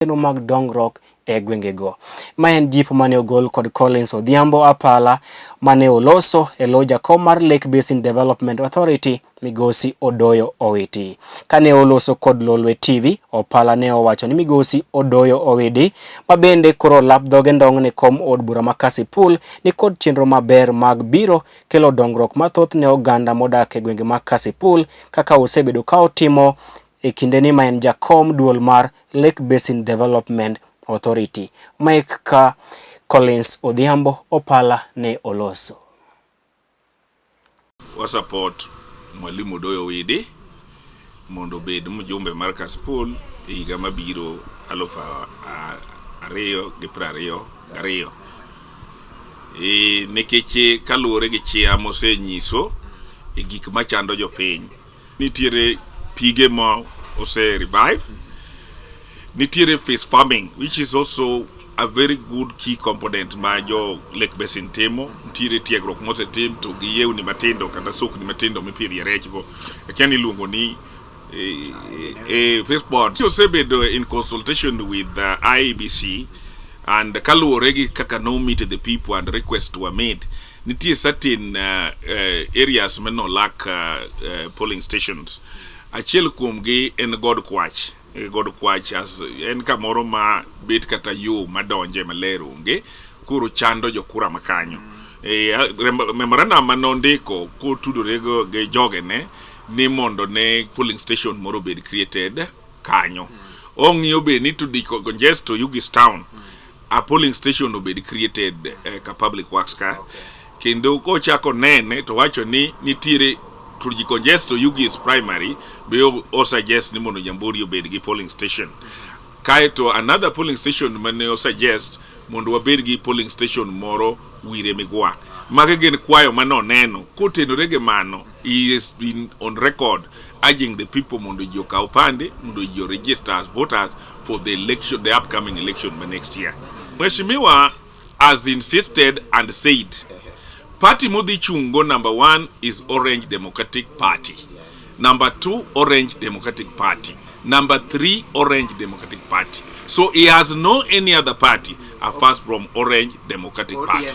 no mag Dongruok e gwengego. Ma en jipo mane ogol kod Collins Odhiambo Apala mane oloso e lo jakom mar Lake Basin Development Authority Migosi Odoyo Owiti. Kane oloso kod Lolwe TV, Opala ne owacho ni Migosi Odoyo Owiti mabende koro lap dhoge ndong ne kom od bura ma Kasipul ni kod chenro maber mag biro kelo dongruok mathoth ne oganda modak e gwenge ma Kasipul kaka osebedo ka otimo e kinde ni ma en jakom duol mar Lake Basin Development Authority. Mike ka Collins Odhiambo Opala ne oloso. Wa support Mwalimu Odoyo Owiti mondo bed mjumbe mar Kasipul e higa mabiro 2022. Nikech kaluwore gi chia mosenyiso e gik machando jopiny. Nitiere pige mo ose revive. Nitiere fish farming, which is also a very good key component ma jo Lake Basin timo. Nitiere tiegruok mose tim to gi yewni matindo kata sokni matindo mipidhe rechgo. Kiani luongo ni fish board. Osebedo in consultation with the IEBC and kaluwore gi kaka no meet the people and requests were made. Nitiere certain areas mano lack polling stations. Achiel kuomgi en God Kwach. God Kwach as en kamoro ma bet kata yo madonje maler onge kuro chando jokura makanyo. Memorandum manondiko ko tudorego ge jogene ni mondo ne polling station moro bed created kanyo. Ong'iyo be ni to decongest to Yugis town a polling station obed created ka public works ka kendo ko chako nene to wacho ni nitiere to decongest to Yugis primary be o suggest ni mondo Jamburi obed gi polling station. Kaeto another polling station mane o suggest mondo wabed gi polling station moro Wire Migwa. Mage gen kwayo mano neno kotenore ge mano he has been on record urging the people mondo joka upande mondo jo register as voters for the election, the upcoming election next year. Mheshimiwa has insisted and said party mudhi chungo number 1 is Orange Democratic Party, number 2 Orange Democratic Party, number 3 Orange Democratic Party. So he has no any other party apart from Orange Democratic Party.